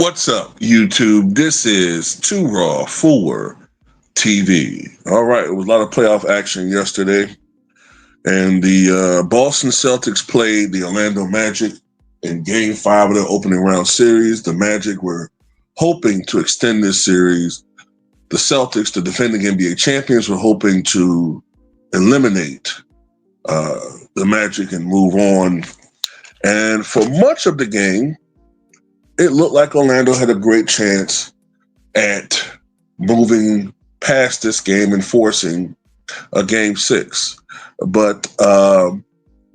What's up, YouTube? This is Too Raw for TV. All right, it was a lot of playoff action yesterday, and the Boston Celtics played the Orlando Magic in Game 5 of their opening round series. The Magic were hoping to extend this series. The Celtics, the defending NBA champions, were hoping to eliminate the Magic and move on. And for much of the game, it looked like Orlando had a great chance at moving past this game and forcing a Game 6. But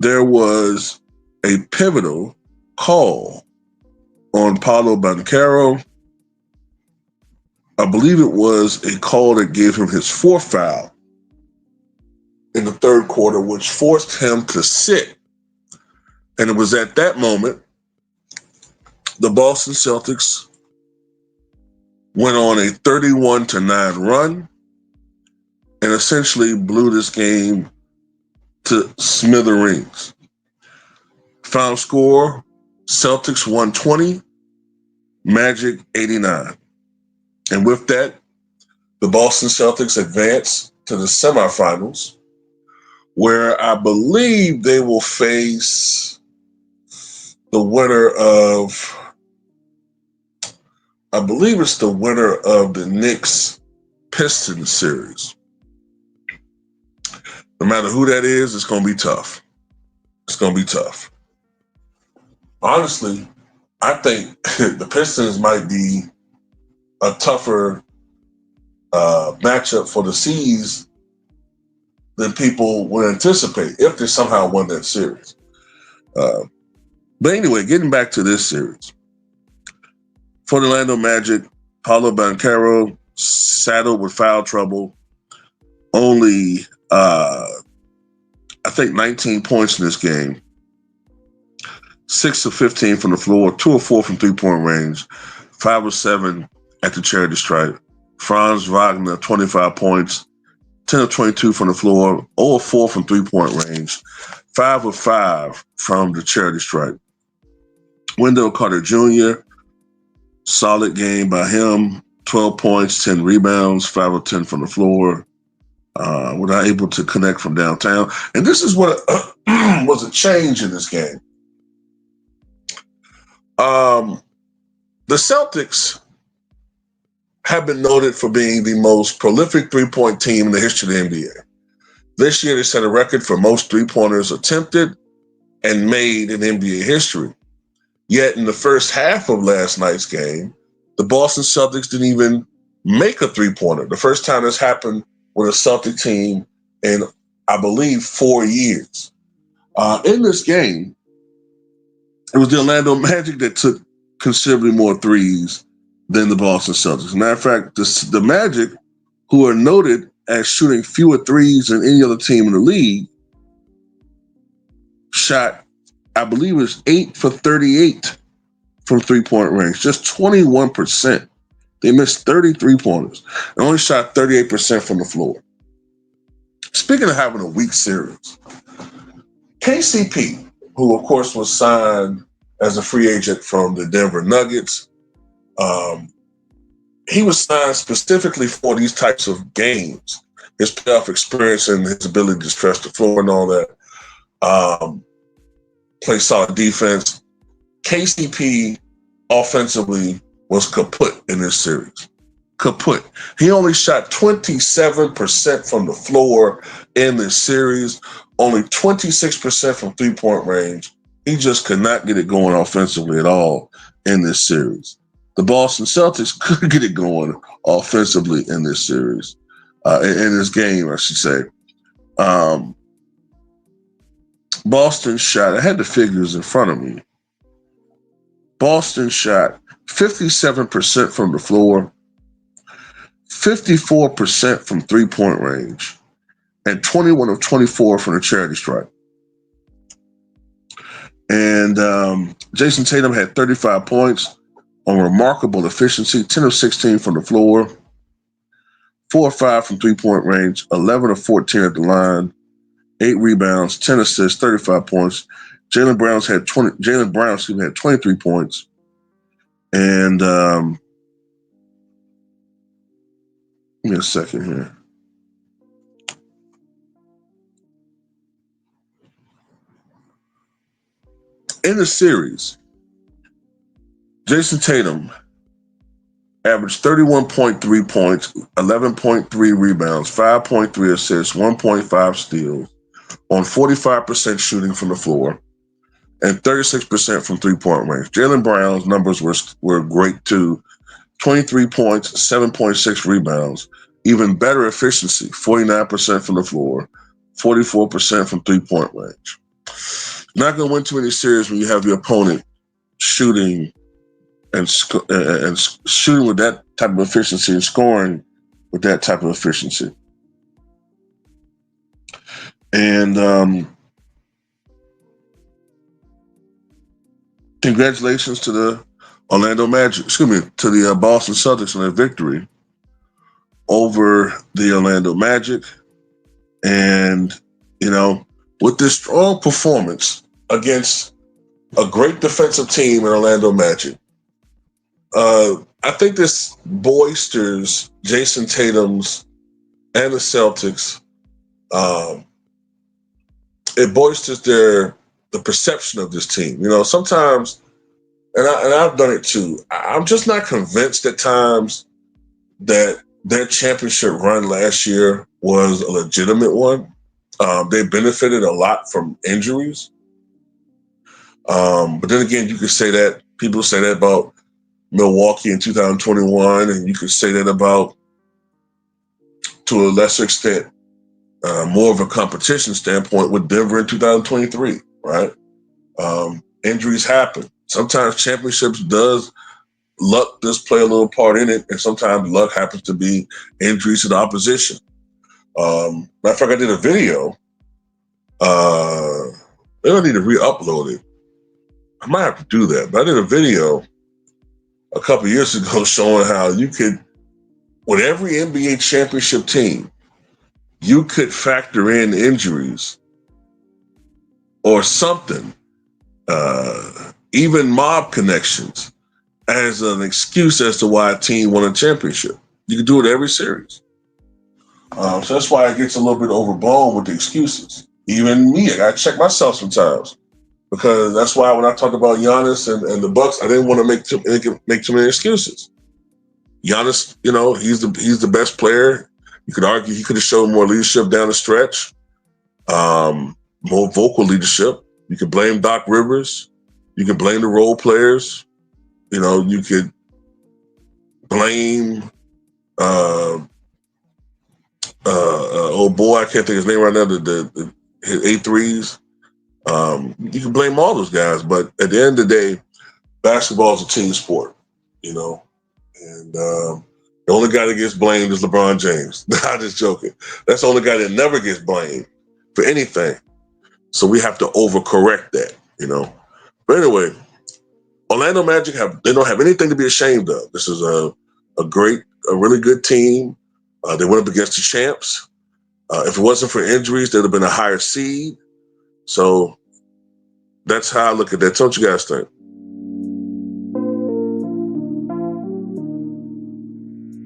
there was a pivotal call on Paolo Banchero. I believe it was a call that gave him his fourth foul in the third quarter, which forced him to sit. And it was at that moment the Boston Celtics went on a 31-9 run and essentially blew this game to smithereens. Final score, Celtics 120, Magic 89. And with that, the Boston Celtics advance to the semifinals, where I believe they will face the winner of, I believe it's the winner of the Knicks-Pistons series. No matter who that is, it's going to be tough. It's going to be tough. Honestly, I think the Pistons might be a tougher matchup for the C's than people would anticipate if they somehow won that series. But anyway, getting back to this series. For the Orlando Magic, Paolo Banchero saddled with foul trouble. Only, I think, 19 points in this game. 6 of 15 from the floor, 2 of 4 from three-point range, 5 of 7 at the charity stripe. Franz Wagner, 25 points, 10 of 22 from the floor, 0 of 4 from three-point range, 5 of 5 from the charity stripe. Wendell Carter Jr., solid game by him, 12 points, 10 rebounds, 5 of 10 from the floor. Were not able to connect from downtown. And this is what was a change in this game. The Celtics have been noted for being the most prolific three-point team in the history of the NBA. This year, they set a record for most three-pointers attempted and made in NBA history. Yet in the first half of last night's game, the Boston Celtics didn't even make a three-pointer. The first time this happened with a Celtic team in, I believe, 4 years. In this game, it was the Orlando Magic that took considerably more threes than the Boston Celtics. As a matter of fact, the Magic, who are noted as shooting fewer threes than any other team in the league, shot, I believe it was 8 for 38 from three-point range, just 21%. They missed 33 pointers and only shot 38% from the floor. Speaking of having a weak series, KCP, who of course was signed as a free agent from the Denver Nuggets, he was signed specifically for these types of games, his playoff experience and his ability to stretch the floor and all that. Play solid defense. KCP offensively was kaput in this series. Kaput. He only shot 27% from the floor in this series, only 26% from three-point range. He just could not get it going offensively at all in this series. The Boston Celtics could get it going offensively in this series, in this game, I should say. Boston shot, I had the figures in front of me. Boston shot 57% from the floor, 54% from three-point range, and 21 of 24 from the charity stripe. And Jason Tatum had 35 points on remarkable efficiency, 10 of 16 from the floor, 4 of 5 from three-point range, 11 of 14 at the line, 8 rebounds, 10 assists, 35 points. Jaylen Brown had 23 points. And give me a second here. In the series, Jason Tatum averaged 31.3 points, 11.3 rebounds, 5.3 assists, 1.5 steals on 45% shooting from the floor and 36% from three-point range. Jaylen Brown's numbers were great too. 23 points, 7.6 rebounds, even better efficiency, 49% from the floor, 44% from three-point range. Not going to win too many series when you have your opponent shooting and shooting with that type of efficiency and scoring with that type of efficiency. And congratulations to the to the Boston Celtics on their victory over the Orlando Magic. And, with this strong performance against a great defensive team in Orlando Magic, I think this boisters Jason Tatum's and the Celtics. It boisters the perception of this team. Sometimes, and I've done it too. I'm just not convinced at times that their championship run last year was a legitimate one. They benefited a lot from injuries. But then again, you could say that people say that about Milwaukee in 2021, and you could say that about, to a lesser extent, more of a competition standpoint with Denver in 2023, right? Injuries happen. Sometimes luck does play a little part in it, and sometimes luck happens to be injuries to the opposition. Matter of fact, I did a video. Maybe I need to re-upload it. I might have to do that, but I did a video a couple years ago showing how you could, with every NBA championship team, you could factor in injuries or something, even mob connections, as an excuse as to why a team won a championship. You can do it every series. So that's why it gets a little bit overblown with the excuses. Even me, I gotta check myself sometimes, because that's why when I talk about Giannis and the Bucks, I didn't want to make too many excuses. Giannis, he's the best player. You could argue he could have shown more leadership down the stretch, more vocal leadership. You could blame Doc Rivers. You could blame the role players. You could blame old boy, I can't think of his name right now, his 8 threes. You can blame all those guys, but at the end of the day, basketball is a team sport, and the only guy that gets blamed is LeBron James. I'm just joking. That's the only guy that never gets blamed for anything. So we have to overcorrect that, But anyway, Orlando Magic they don't have anything to be ashamed of. This is a really good team. They went up against the champs. If it wasn't for injuries, they'd have been a higher seed. So that's how I look at that. What you guys think?